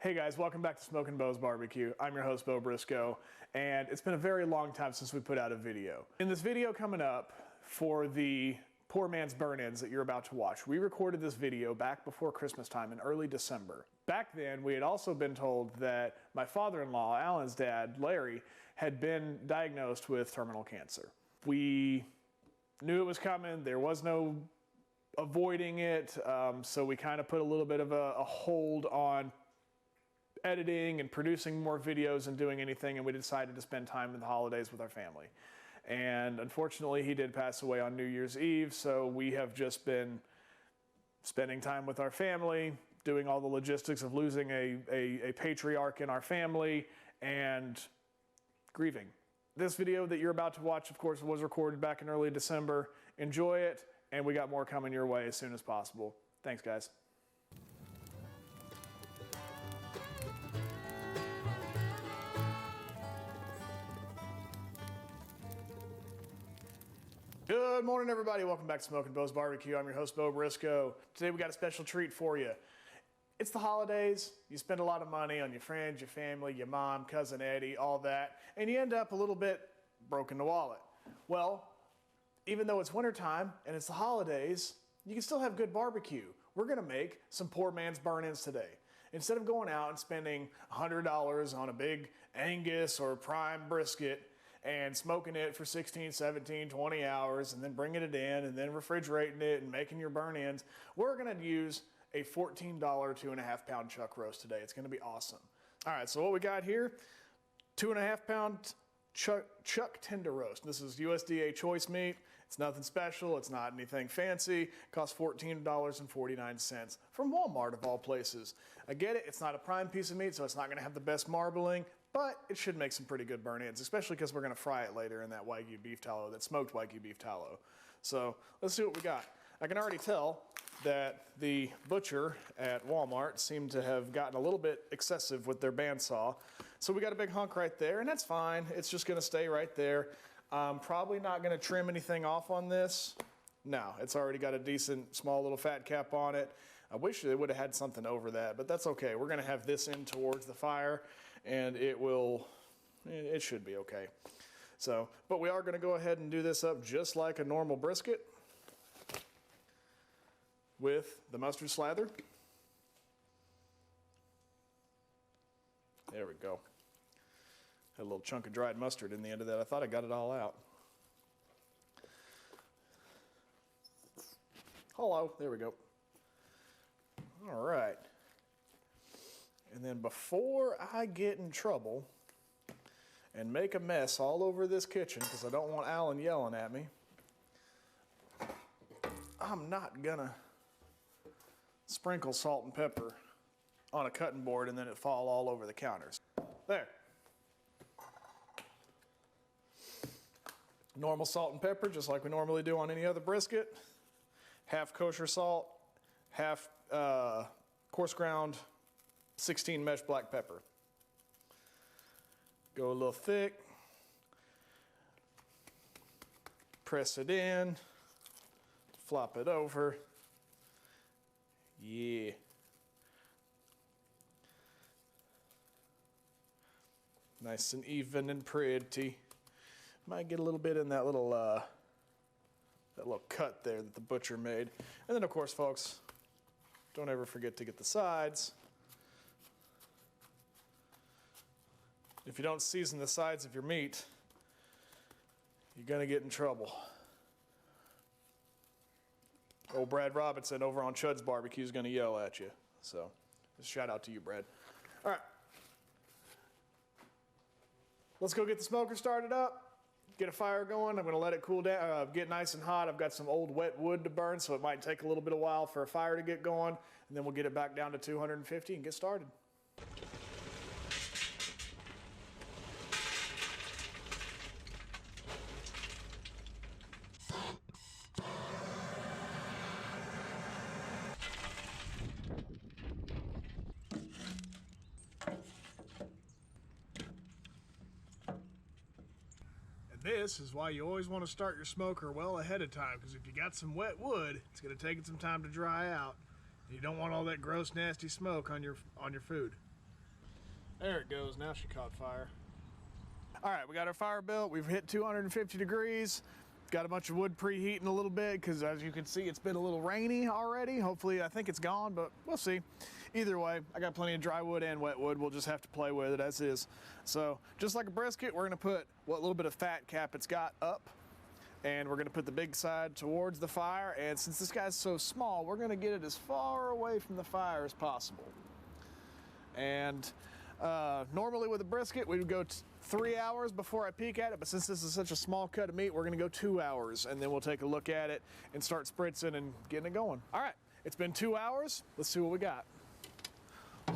Hey guys, welcome back to Smokin' Bo's Barbecue. I'm your host, Bo Briscoe, and it's been a very long time since we put out a video. In this video coming up for the Poor Man's Burn-Ins that you're about to watch, we recorded this video back before Christmas time in early December. Back then, we had also been told that my father-in-law, Alan's dad, Larry, had been diagnosed with terminal cancer. We knew it was coming. There was no avoiding it, so we kind of put a little bit of a hold on editing and producing more videos and doing anything, and we decided to spend time in the holidays with our family. And unfortunately, he did pass away on New Year's Eve, so we have just been spending time with our family, doing all the logistics of losing a patriarch in our family, and grieving. This video that you're about to watch, of course, was recorded back in early December. Enjoy it, and we got more coming your way as soon as possible. Thanks, guys. Good morning, everybody. Welcome back to Smokin' Bo's Barbecue. I'm your host, Bo Briscoe. Today we got a special treat for you. It's the holidays. You spend a lot of money on your friends, your family, your mom, cousin Eddie, all that, and you end up a little bit broke in the wallet. Well, even though it's wintertime and it's the holidays, you can still have good barbecue. We're gonna make some poor man's burn-ins today. Instead of going out and spending $100 on a big Angus or prime brisket and smoking it for 16, 17, 20 hours and then bringing it in and then refrigerating it and making your burn-ins, we're gonna use a $14 2.5 pound chuck roast today. It's gonna be awesome. All right, so what we got here, 2.5 pound chuck tender roast. This is USDA choice meat. It's nothing special. It's not anything fancy. It costs $14.49 from Walmart of all places. I get it. It's not a prime piece of meat, so it's not going to have the best marbling, but it should make some pretty good burn-ins, especially because we're going to fry it later in that Wagyu beef tallow, that smoked Wagyu beef tallow. So let's see what we got. I can already tell that the butcher at Walmart seemed to have gotten a little bit excessive with their bandsaw. So we got a big hunk right there, and that's fine. It's just gonna stay right there. I'm probably not gonna trim anything off on this. No, it's already got a decent small little fat cap on it. I wish they would have had something over that, but that's okay. We're gonna have this in towards the fire, and it should be okay. So, but we are gonna go ahead and do this up just like a normal brisket, with the mustard slather. There we go. Had a little chunk of dried mustard in the end of that. I thought I got it all out. Hello, there we go. All right. And then before I get in trouble and make a mess all over this kitchen, because I don't want Alan yelling at me, I'm not gonna sprinkle salt and pepper on a cutting board and then it fall all over the counters. There. Normal salt and pepper, just like we normally do on any other brisket. Half kosher salt, half coarse ground 16 mesh black pepper. Go a little thick. Press it in. Flop it over. Yeah. Nice and even and pretty. Might get a little bit in that little cut there that the butcher made. And then of course, folks, don't ever forget to get the sides. If you don't season the sides of your meat, you're gonna get in trouble. Old Brad Robinson over on Chud's Barbecue is going to yell at you. So, just shout out to you, Brad. All right. Let's go get the smoker started up, get a fire going. I'm going to let it cool down, get nice and hot. I've got some old wet wood to burn, so it might take a little bit of while for a fire to get going. And then we'll get it back down to 250 and get started. This is why you always want to start your smoker well ahead of time, because if you got some wet wood, it's going to take it some time to dry out. You don't want all that gross, nasty smoke on your food. There it goes, now she caught fire. All right, we got our fire built. We've hit 250 degrees. Got a bunch of wood preheating a little bit because as you can see, it's been a little rainy already. Hopefully, I think it's gone, but we'll see. Either way, I got plenty of dry wood and wet wood. We'll just have to play with it as is. So just like a brisket, we're gonna put what little bit of fat cap it's got up, and we're gonna put the big side towards the fire. And since this guy's so small, we're gonna get it as far away from the fire as possible. And normally with a brisket, we would go 3 hours before I peek at it, but since this is such a small cut of meat, we're gonna go 2 hours, and then we'll take a look at it and start spritzing and getting it going. All right, it's been 2 hours. Let's see what we got.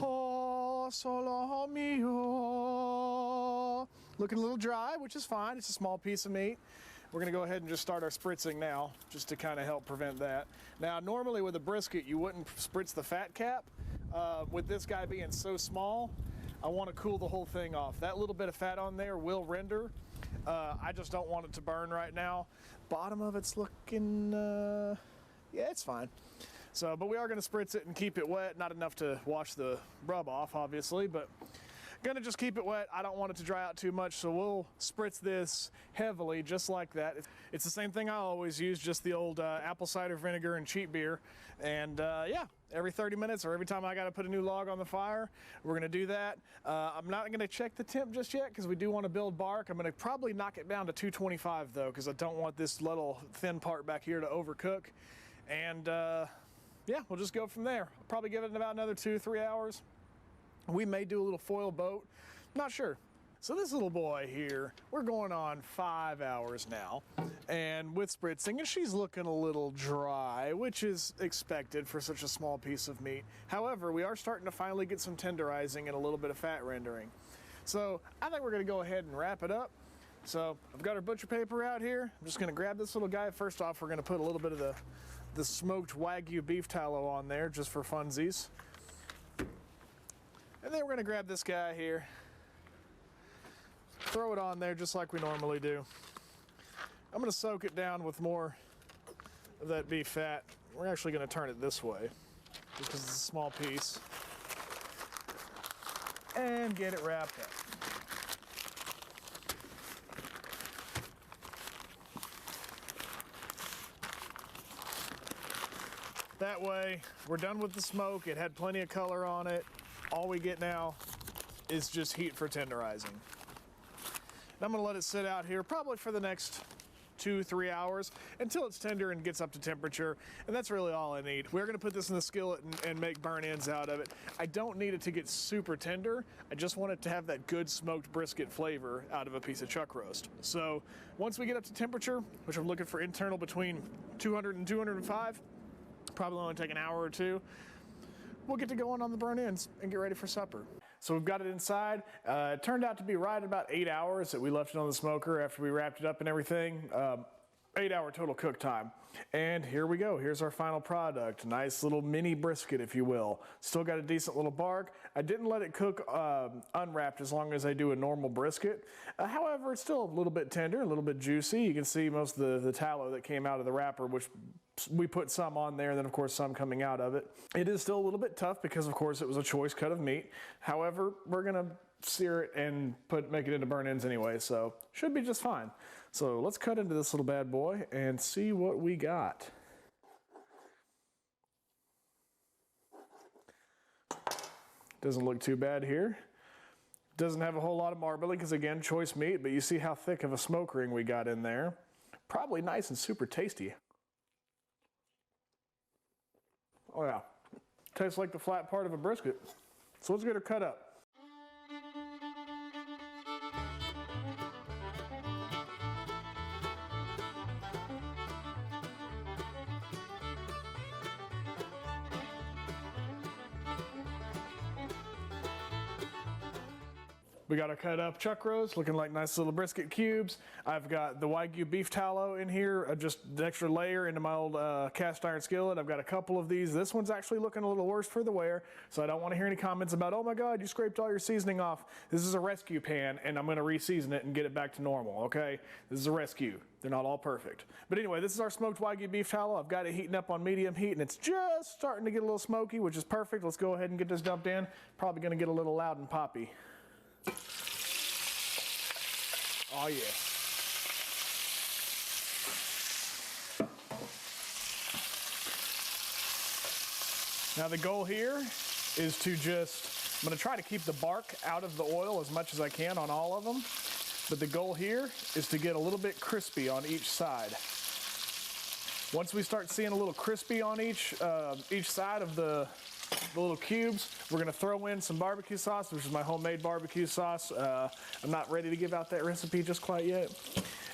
Oh, solo mio. Looking a little dry, which is fine. It's a small piece of meat. We're gonna go ahead and just start our spritzing now, just to kind of help prevent that. Now, normally with a brisket, you wouldn't spritz the fat cap. With this guy being so small, I want to cool the whole thing off. That little bit of fat on there will render. I just don't want it to burn right now. Bottom of it's looking, yeah, it's fine. So, but we are going to spritz it and keep it wet. Not enough to wash the rub off, obviously, but gonna just keep it wet. I don't want it to dry out too much, so we'll spritz this heavily, just like that. It's the same thing I always use, just the old apple cider vinegar and cheap beer. And yeah, every 30 minutes or every time I gotta put a new log on the fire, we're gonna do that. I'm not gonna check the temp just yet because we do want to build bark. I'm gonna probably knock it down to 225 though, because I don't want this little thin part back here to overcook. And yeah, we'll just go from there. I'll probably give it about another 2-3 hours. We may do a little foil boat, not sure. So this little boy here, we're going on 5 hours now, and with spritzing, and she's looking a little dry, which is expected for such a small piece of meat. However, we are starting to finally get some tenderizing and a little bit of fat rendering. So I think we're gonna go ahead and wrap it up. So I've got our butcher paper out here. I'm just gonna grab this little guy. First off, we're gonna put a little bit of the smoked Wagyu beef tallow on there just for funsies. And then we're gonna grab this guy here, throw it on there just like we normally do. I'm gonna soak it down with more of that beef fat. We're actually gonna turn it this way because it's a small piece. And get it wrapped up. That way, we're done with the smoke. It had plenty of color on it. All we get now is just heat for tenderizing. And I'm gonna let it sit out here probably for the next 2-3 hours until it's tender and gets up to temperature, and that's really all I need. We're gonna put this in the skillet and make burn ends out of it. I don't need it to get super tender. I just want it to have that good smoked brisket flavor out of a piece of chuck roast. So once we get up to temperature, which I'm looking for internal between 200 and 205, probably only take an hour or two, we'll get to going on the burn ends and get ready for supper. So we've got it inside. It turned out to be right about 8 hours that we left it on the smoker after we wrapped it up and everything. 8-hour total cook time. And here we go. Here's our final product. Nice little mini brisket, if you will. Still got a decent little bark. I didn't let it cook unwrapped as long as I do a normal brisket. However, it's still a little bit tender, a little bit juicy. You can see most of the tallow that came out of the wrapper, which we put some on there, and then of course some coming out of it. It is still a little bit tough because of course it was a choice cut of meat. However, we're gonna sear it and make it into burn ends anyway, so should be just fine. So let's cut into this little bad boy and see what we got. Doesn't look too bad here. Doesn't have a whole lot of marbling because again, choice meat, but you see how thick of a smoke ring we got in there. Probably nice and super tasty. Oh yeah, tastes like the flat part of a brisket. So let's get her cut up. We got our cut up chuck roast, looking like nice little brisket cubes. I've got the Wagyu beef tallow in here, just the extra layer into my old cast iron skillet. I've got a couple of these. This one's actually looking a little worse for the wear, so I don't want to hear any comments about, oh my God, you scraped all your seasoning off. This is a rescue pan, and I'm going to re-season it and get it back to normal, okay? This is a rescue. They're not all perfect. But anyway, this is our smoked Wagyu beef tallow. I've got it heating up on medium heat, and it's just starting to get a little smoky, which is perfect. Let's go ahead and get this dumped in. Probably going to get a little loud and poppy. Oh yeah. Now the goal here is to just, I'm going to try to keep the bark out of the oil as much as I can on all of them. But the goal here is to get a little bit crispy on each side. Once we start seeing a little crispy on each side of the little cubes, we're going to throw in some barbecue sauce, which is my homemade barbecue sauce. I'm not ready to give out that recipe just quite yet.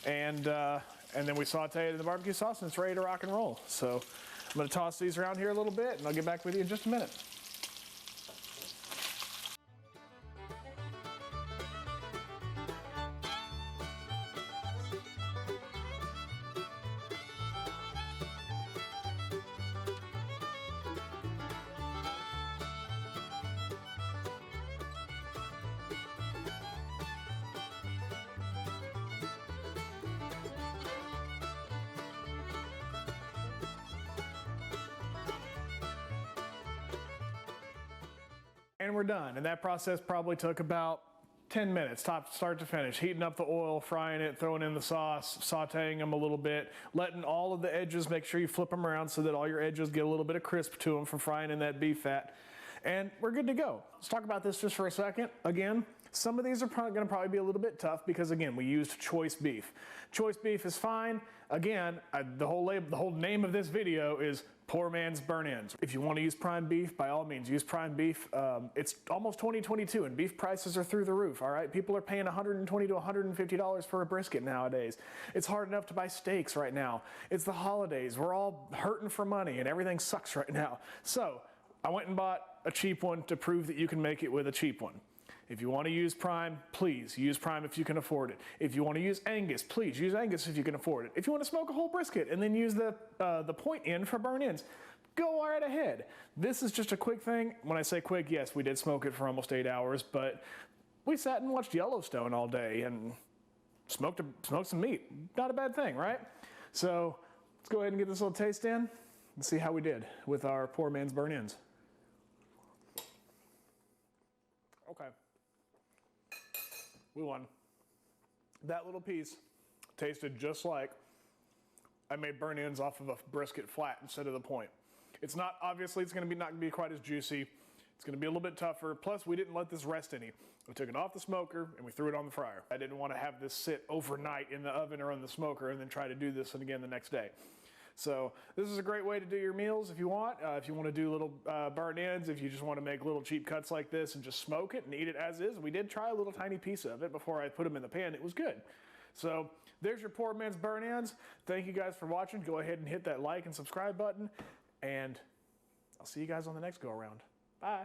And then we saute it in the barbecue sauce, and it's ready to rock and roll. So I'm going to toss these around here a little bit, and I'll get back with you in just a minute. And we're done. And that process probably took about 10 minutes, start to finish. Heating up the oil, frying it, throwing in the sauce, sauteing them a little bit, letting all of the edges, make sure you flip them around so that all your edges get a little bit of crisp to them from frying in that beef fat. And we're good to go. Let's talk about this just for a second. Again, some of these are going to probably be a little bit tough because, again, we used choice beef. Choice beef is fine. Again, the whole name of this video is Poor Man's Burn-Ins. If you want to use prime beef, by all means, use prime beef. It's almost 2022 and beef prices are through the roof, all right? People are paying $120 to $150 for a brisket nowadays. It's hard enough to buy steaks right now. It's the holidays. We're all hurting for money and everything sucks right now. So I went and bought a cheap one to prove that you can make it with a cheap one. If you want to use prime, please use prime if you can afford it. If you want to use Angus, please use Angus if you can afford it. If you want to smoke a whole brisket and then use the point in for burn-ins, go right ahead. This is just a quick thing. When I say quick, yes, we did smoke it for almost 8 hours, but we sat and watched Yellowstone all day and smoked some meat. Not a bad thing, right? So let's go ahead and get this little taste in and see how we did with our poor man's burn-ins. Okay. We won. That little piece tasted just like I made burn-ins off of a brisket flat instead of the point. It's not, obviously it's going to be not going to be quite as juicy. It's going to be a little bit tougher. Plus, we didn't let this rest any. We took it off the smoker and we threw it on the fryer. I didn't want to have this sit overnight in the oven or on the smoker and then try to do this again the next day. So this is a great way to do your meals if you want. If you want to do little burn-ins, if you just want to make little cheap cuts like this and just smoke it and eat it as is. We did try a little tiny piece of it before I put them in the pan. It was good. So there's your poor man's burn-ins. Thank you guys for watching. Go ahead and hit that like and subscribe button. And I'll see you guys on the next go-around. Bye.